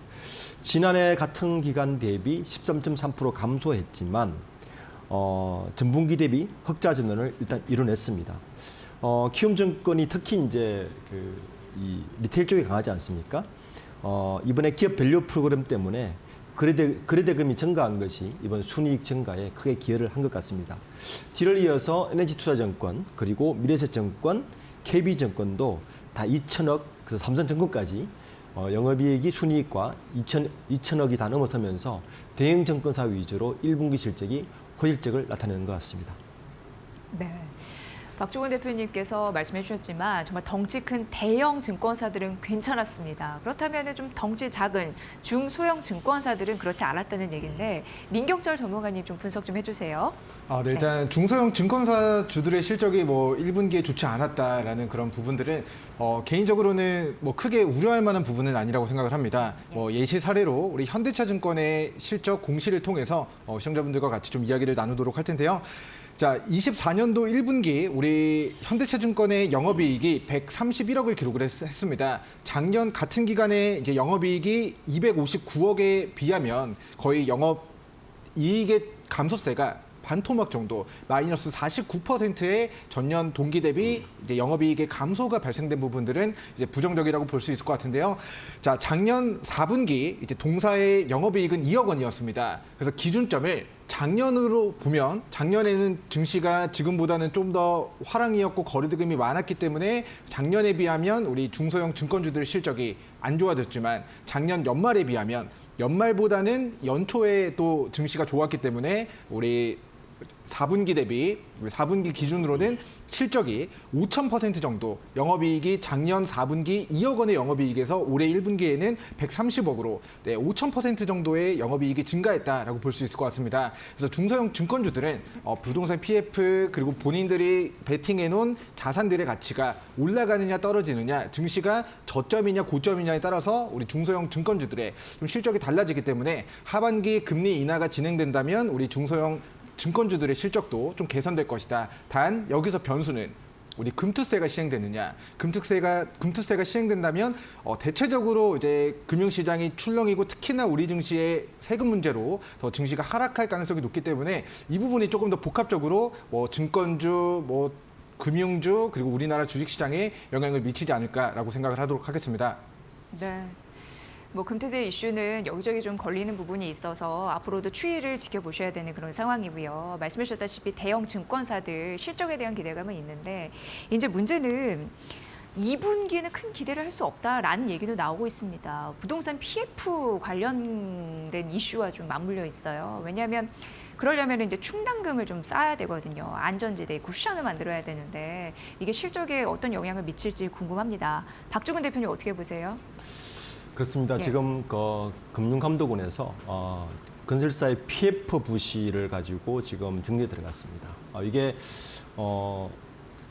지난해 같은 기간 대비 13.3% 감소했지만 전분기 대비 흑자 전환을 일단 이뤄냈습니다. 키움증권이 특히 이제 이 리테일 쪽이 강하지 않습니까? 이번에 기업 밸류 프로그램 때문에 거래대금이 증가한 것이 이번 순이익 증가에 크게 기여를 한 것 같습니다. 뒤를 이어서 NH투자증권 그리고 미래에셋증권, KB증권도 다 2천억, 그래서 삼성증권까지 영업이익이 순이익과 2천억이 다 넘어서면서 대형 증권사 위주로 1분기 실적이 호실적을 나타내는 것 같습니다. 네. 박종훈 대표님께서 말씀해 주셨지만 정말 덩치 큰 대형 증권사들은 괜찮았습니다. 그렇다면 좀 덩치 작은 중소형 증권사들은 그렇지 않았다는 얘기인데 민경철 전문가님 좀 분석 좀 해주세요. 네, 일단 중소형 증권사 주들의 실적이 뭐 1분기에 좋지 않았다라는 그런 부분들은 개인적으로는 뭐 크게 우려할 만한 부분은 아니라고 생각을 합니다. 예시 사례로 우리 현대차증권의 실적 공시를 통해서 시청자분들과 같이 좀 이야기를 나누도록 할 텐데요. 자, 24년도 1분기 우리 현대차증권의 영업이익이 131억을 기록을 했습니다. 작년 같은 기간에 이제 영업이익이 259억에 비하면 거의 영업이익의 감소세가 반토막 정도, 마이너스 49%의 전년 동기 대비 이제 영업이익의 감소가 발생된 부분들은 이제 부정적이라고 볼 수 있을 것 같은데요. 자, 작년 4분기 이제 동사의 영업이익은 2억 원이었습니다. 그래서 기준점을 작년으로 보면 작년에는 증시가 지금보다는 좀 더 화랑이었고 거래대금이 많았기 때문에 작년에 비하면 우리 중소형 증권주들 실적이 안 좋아졌지만 작년 연말에 비하면 연말보다는 연초에 또 증시가 좋았기 때문에 우리 4분기 대비 4분기 기준으로는 실적이 5,000% 정도, 영업이익이 작년 4분기 2억 원의 영업이익에서 올해 1분기에는 130억으로 5,000% 정도의 영업이익이 증가했다라고 볼 수 있을 것 같습니다. 그래서 중소형 증권주들은 부동산 PF 그리고 본인들이 베팅해놓은 자산들의 가치가 올라가느냐 떨어지느냐, 증시가 저점이냐 고점이냐에 따라서 우리 중소형 증권주들의 좀 실적이 달라지기 때문에 하반기 금리 인하가 진행된다면 우리 중소형 증권주들의 실적도 좀 개선될 것이다. 단 여기서 변수는 우리 금투세가 시행되느냐. 금투세가 시행된다면 대체적으로 이제 금융시장이 출렁이고 특히나 우리 증시의 세금 문제로 더 증시가 하락할 가능성이 높기 때문에 이 부분이 조금 더 복합적으로 증권주, 금융주 그리고 우리나라 주식시장에 영향을 미치지 않을까라고 생각을 하도록 하겠습니다. 네. 금태대 이슈는 여기저기 좀 걸리는 부분이 있어서 앞으로도 추이를 지켜보셔야 되는 그런 상황이고요. 말씀해 주셨다시피 대형 증권사들 실적에 대한 기대감은 있는데 이제 문제는 2분기에는 큰 기대를 할 수 없다라는 얘기도 나오고 있습니다. 부동산 PF 관련된 이슈와 좀 맞물려 있어요. 왜냐하면 그러려면 이제 충당금을 좀 쌓아야 되거든요. 안전지대, 쿠션을 만들어야 되는데 이게 실적에 어떤 영향을 미칠지 궁금합니다. 박주근 대표님 어떻게 보세요? 그렇습니다. 예. 지금 금융감독원에서 건설사의 PF 부실을 가지고 지금 정리에 들어갔습니다. 이게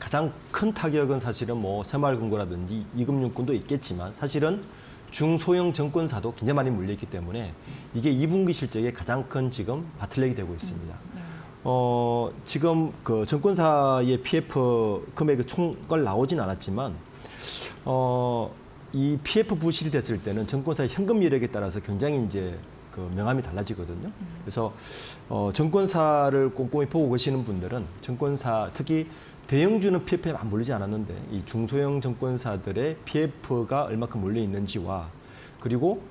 가장 큰 타격은 사실은 새마을금고라든지 이금융권도 있겠지만 사실은 중소형 증권사도 굉장히 많이 물려있기 때문에 이게 2분기 실적에 가장 큰 지금 바틀렉이 되고 있습니다. 지금 그 증권사의 PF 금액이 총걸 나오진 않았지만 이 PF 부실이 됐을 때는 증권사의 현금 여력에 따라서 굉장히 이제 그 명암이 달라지거든요. 그래서 증권사를 꼼꼼히 보고 계시는 분들은 증권사 특히 대형주는 PF에 안 몰리지 않았는데 이 중소형 증권사들의 PF가 얼마큼 몰려 있는지와 그리고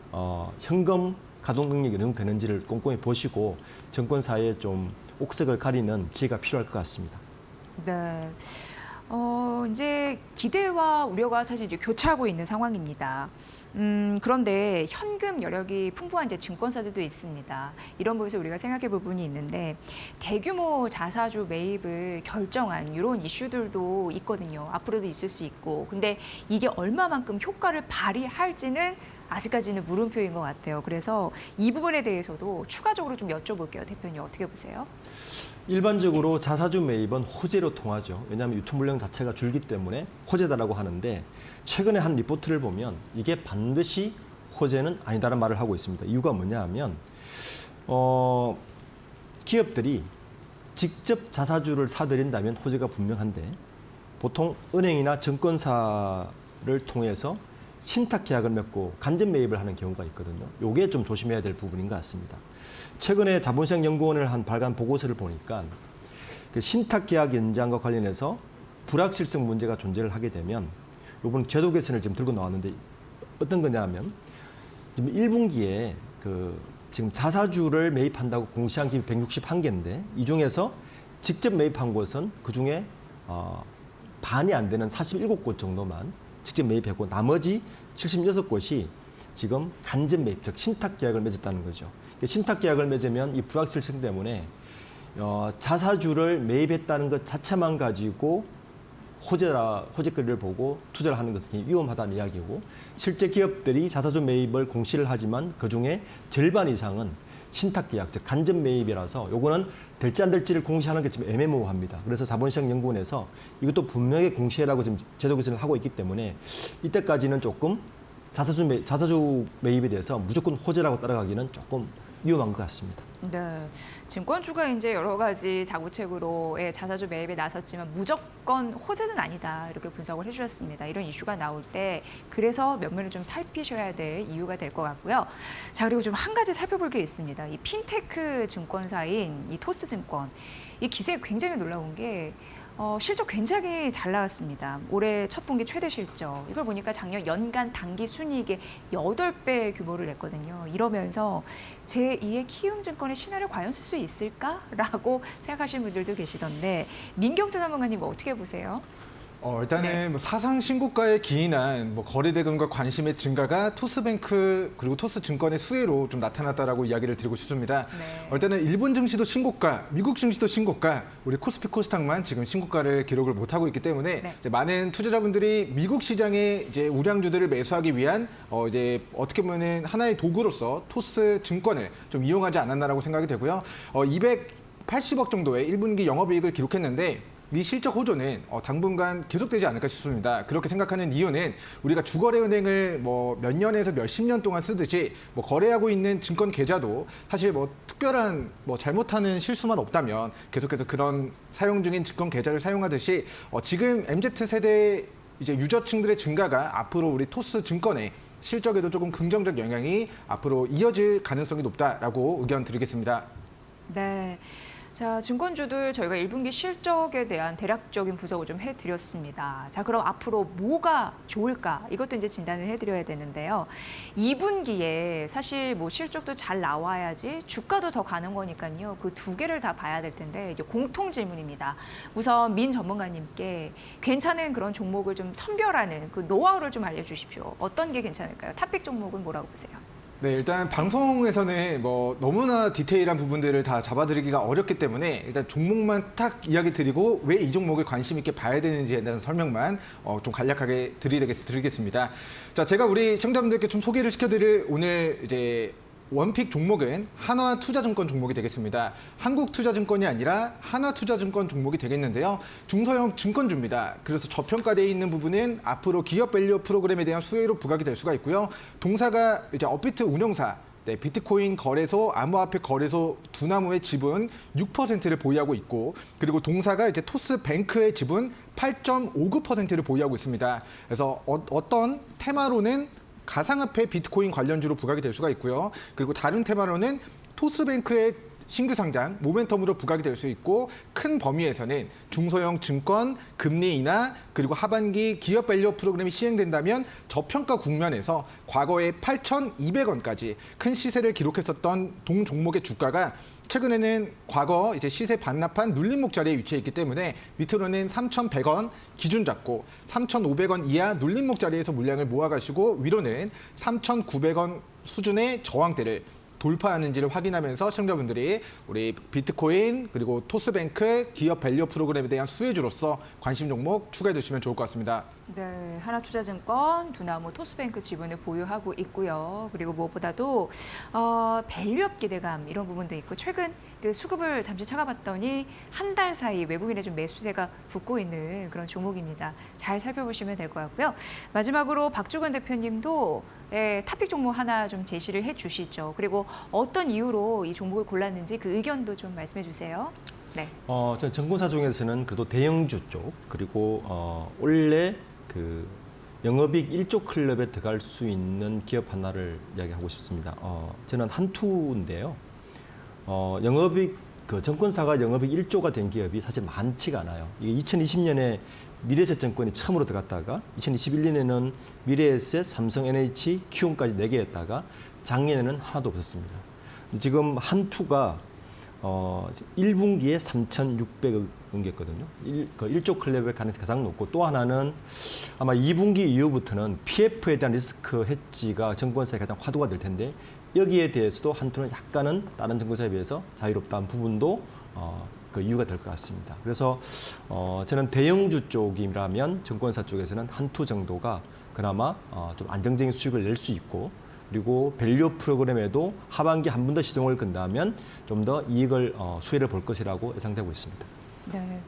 현금 가동 능력이 어느 정도 되는지를 꼼꼼히 보시고 증권사에 좀 옥색을 가리는 지혜가 필요할 것 같습니다. 네. 이제 기대와 우려가 사실 이제 교차하고 있는 상황입니다. 그런데 현금 여력이 풍부한 이제 증권사들도 있습니다. 이런 부분에서 우리가 생각해 볼 부분이 있는데 대규모 자사주 매입을 결정한 이런 이슈들도 있거든요. 앞으로도 있을 수 있고. 근데 이게 얼마만큼 효과를 발휘할지는 아직까지는 물음표인 것 같아요. 그래서 이 부분에 대해서도 추가적으로 좀 여쭤볼게요. 대표님 어떻게 보세요? 일반적으로 자사주 매입은 호재로 통하죠. 왜냐하면 유통 물량 자체가 줄기 때문에 호재다라고 하는데 최근에 한 리포트를 보면 이게 반드시 호재는 아니다라는 말을 하고 있습니다. 이유가 뭐냐 하면 기업들이 직접 자사주를 사들인다면 호재가 분명한데 보통 은행이나 증권사를 통해서 신탁 계약을 맺고 간접 매입을 하는 경우가 있거든요. 이게 좀 조심해야 될 부분인 것 같습니다. 최근에 자본시장연구원을 한 발간 보고서를 보니까 그 신탁 계약 연장과 관련해서 불확실성 문제가 존재를 하게 되면 이번 제도 개선을 지금 들고 나왔는데 어떤 거냐면 지금 1분기에 지금 자사주를 매입한다고 공시한 기업이 161개인데 이 중에서 직접 매입한 곳은 그중에 반이 안 되는 47곳 정도만 직접 매입했고 나머지 76곳이 지금 간접 매입, 즉 신탁 계약을 맺었다는 거죠. 신탁 계약을 맺으면 이 불확실성 때문에 자사주를 매입했다는 것 자체만 가지고 호재거리를 보고 투자를 하는 것은 위험하다는 이야기고 실제 기업들이 자사주 매입을 공시를 하지만 그중에 절반 이상은 신탁 계약, 즉 간접 매입이라서 요거는 될지 안 될지를 공시하는 게 좀 애매모호합니다. 그래서 자본시장연구원에서 이것도 분명히 공시해라고 지금 제도 개선을 하고 있기 때문에 이때까지는 조금 자사주 매입에 대해서 무조건 호재라고 따라가기는 조금 위험한 것 같습니다. 네, 증권주가 이제 여러 가지 자구책으로의 자사주 매입에 나섰지만 무조건 호재는 아니다 이렇게 분석을 해주셨습니다. 이런 이슈가 나올 때 그래서 면면을 좀 살피셔야 될 이유가 될 것 같고요. 자, 그리고 좀 한 가지 살펴볼 게 있습니다. 이 핀테크 증권사인 이 토스증권 이 기세가 굉장히 놀라운 게 실적 굉장히 잘 나왔습니다. 올해 첫 분기 최대 실적. 이걸 보니까 작년 연간 단기 순이익의 8배 규모를 냈거든요. 이러면서 제2의 키움증권의 신화를 과연 쓸 수 있을까라고 생각하시는 분들도 계시던데 민경재 전문가님 어떻게 보세요? 일단은 뭐 사상 신고가에 기인한 뭐 거래 대금과 관심의 증가가 토스뱅크 그리고 토스증권의 수혜로 좀 나타났다라고 이야기를 드리고 싶습니다. 네. 일단은 일본 증시도 신고가, 미국 증시도 신고가, 우리 코스피 코스닥만 지금 신고가를 기록을 못 하고 있기 때문에 네. 이제 많은 투자자분들이 미국 시장에 이제 우량주들을 매수하기 위한 이제 어떻게 보면은 하나의 도구로서 토스증권을 좀 이용하지 않았나라고 생각이 되고요. 280억 정도의 1분기 영업이익을 기록했는데. 이 실적 호조는 당분간 계속되지 않을까 싶습니다. 그렇게 생각하는 이유는 우리가 주거래은행을 뭐 몇 년에서 몇십 년 동안 쓰듯이 뭐 거래하고 있는 증권 계좌도 사실 뭐 특별한 뭐 잘못하는 실수만 없다면 계속해서 그런 사용 중인 증권 계좌를 사용하듯이 지금 MZ 세대 이제 유저층들의 증가가 앞으로 우리 토스 증권의 실적에도 조금 긍정적 영향이 앞으로 이어질 가능성이 높다라고 의견 드리겠습니다. 네. 자, 증권주들 저희가 1분기 실적에 대한 대략적인 분석을 좀 해드렸습니다. 자, 그럼 앞으로 뭐가 좋을까? 이것도 이제 진단을 해드려야 되는데요. 2분기에 사실 뭐 실적도 잘 나와야지 주가도 더 가는 거니까요. 그 두 개를 다 봐야 될 텐데 이제 공통 질문입니다. 우선 민 전문가님께 괜찮은 그런 종목을 좀 선별하는 그 노하우를 좀 알려주십시오. 어떤 게 괜찮을까요? 탑픽 종목은 뭐라고 보세요? 네, 일단 방송에서는 뭐 너무나 디테일한 부분들을 다 잡아드리기가 어렵기 때문에 일단 종목만 딱 이야기 드리고 왜 이 종목을 관심 있게 봐야 되는지에 대한 설명만 좀 간략하게 드리겠습니다. 자, 제가 우리 시청자분들께 좀 소개를 시켜드릴 오늘 이제 원픽 종목은 한화투자증권 종목이 되겠습니다. 한국투자증권이 아니라 한화투자증권 종목이 되겠는데요. 중소형 증권주입니다. 그래서 저평가되어 있는 부분은 앞으로 기업 밸류 프로그램에 대한 수혜로 부각이 될 수가 있고요. 동사가 이제 업비트 운영사, 비트코인 거래소, 암호화폐 거래소 두나무의 지분 6%를 보유하고 있고 그리고 동사가 이제 토스뱅크의 지분 8.59%를 보유하고 있습니다. 그래서 어떤 테마로는 가상화폐 비트코인 관련주로 부각이 될 수가 있고요. 그리고 다른 테마로는 토스뱅크의 신규 상장, 모멘텀으로 부각이 될 수 있고 큰 범위에서는 중소형 증권, 금리 인하, 그리고 하반기 기업 밸류 프로그램이 시행된다면 저평가 국면에서 과거에 8,200원까지 큰 시세를 기록했었던 동 종목의 주가가 최근에는 과거 이제 시세 반납한 눌림목 자리에 위치해 있기 때문에 밑으로는 3,100원 기준 잡고 3,500원 이하 눌림목 자리에서 물량을 모아가시고 위로는 3,900원 수준의 저항대를 돌파하는지를 확인하면서 시청자분들이 우리 비트코인 그리고 토스뱅크 기업 밸류 프로그램에 대한 수혜주로서 관심 종목 추가해 주시면 좋을 것 같습니다. 네, 하나투자증권, 두나무, 토스뱅크 지분을 보유하고 있고요. 그리고 무엇보다도 밸류업 기대감 이런 부분도 있고 최근 그 수급을 잠시 찾아봤더니 한 달 사이 외국인의 좀 매수세가 붙고 있는 그런 종목입니다. 잘 살펴보시면 될 것 같고요. 마지막으로 박주근 대표님도 탑픽 종목 하나 좀 제시를 해주시죠. 그리고 어떤 이유로 이 종목을 골랐는지 그 의견도 좀 말씀해 주세요. 네. 전 정권사 중에서는 그래도 대형주 쪽 그리고 원래 그 영업이익 1조 클럽에 들어갈 수 있는 기업 하나를 이야기하고 싶습니다. 저는 한투인데요. 영업이익 그 정권사가 영업이익 1조가 된 기업이 사실 많지가 않아요. 이게 2020년에 미래에셋 정권이 처음으로 들어갔다가 2021년에는 미래에셋, 삼성, NH, 키움까지 4개였다가 작년에는 하나도 없었습니다. 지금 한투가 1분기에 3,600억 넘겼거든요. 1조 클럽의 가능성이 가장 높고 또 하나는 아마 2분기 이후부터는 PF에 대한 리스크 해지가 정권사에 가장 화두가 될 텐데 여기에 대해서도 한투는 약간은 다른 정권사에 비해서 자유롭다는 부분도 그 이유가 될 것 같습니다. 그래서 저는 대형주 쪽이라면 정권사 쪽에서는 한투 정도가 그나마 좀 안정적인 수익을 낼 수 있고 그리고 밸류 프로그램에도 하반기 한 번 더 시동을 건다면 좀 더 이익을 수혜를 볼 것이라고 예상되고 있습니다. 네.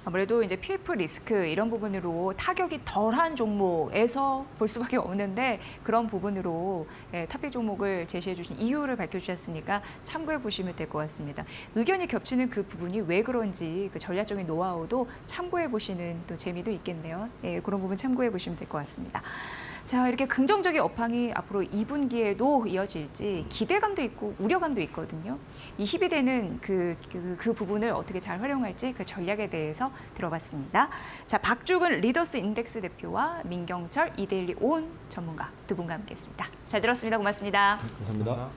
아무래도 이제 PF 리스크 이런 부분으로 타격이 덜한 종목에서 볼 수밖에 없는데 그런 부분으로 탑픽 종목을 제시해 주신 이유를 밝혀주셨으니까 참고해 보시면 될 것 같습니다. 의견이 겹치는 그 부분이 왜 그런지 그 전략적인 노하우도 참고해 보시는 또 재미도 있겠네요. 그런 부분 참고해 보시면 될 것 같습니다. 자, 이렇게 긍정적인 업황이 앞으로 2분기에도 이어질지 기대감도 있고 우려감도 있거든요. 이 희비되는 그 부분을 어떻게 잘 활용할지 그 전략에 대해서 들어봤습니다. 자, 박주근 리더스 인덱스 대표와 민경철 이데일리 온 전문가 두 분과 함께했습니다. 잘 들었습니다. 고맙습니다. 감사합니다.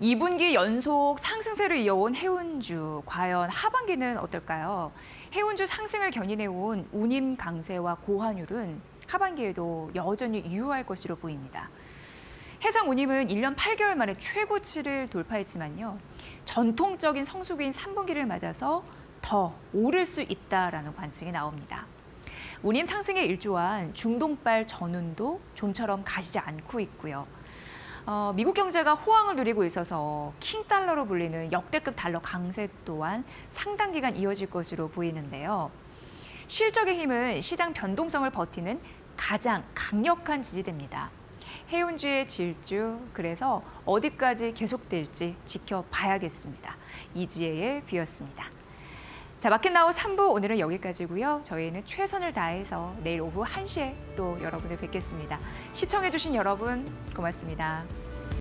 2분기 연속 상승세를 이어온 해운주, 과연 하반기는 어떨까요? 해운주 상승을 견인해온 운임 강세와 고환율은 하반기에도 여전히 유효할 것으로 보입니다. 해상 운임은 1년 8개월 만에 최고치를 돌파했지만요. 전통적인 성수기인 3분기를 맞아서 더 오를 수 있다라는 관측이 나옵니다. 운임 상승에 일조한 중동발 전운도 좀처럼 가시지 않고 있고요. 미국 경제가 호황을 누리고 있어서 킹달러로 불리는 역대급 달러 강세 또한 상당 기간 이어질 것으로 보이는데요. 실적의 힘은 시장 변동성을 버티는 가장 강력한 지지대입니다. 해운주의 질주, 그래서 어디까지 계속될지 지켜봐야겠습니다. 이지혜의 뷰였습니다. 자, 마켓나우 3부 오늘은 여기까지고요. 저희는 최선을 다해서 내일 오후 1시에 또 여러분을 뵙겠습니다. 시청해주신 여러분 고맙습니다.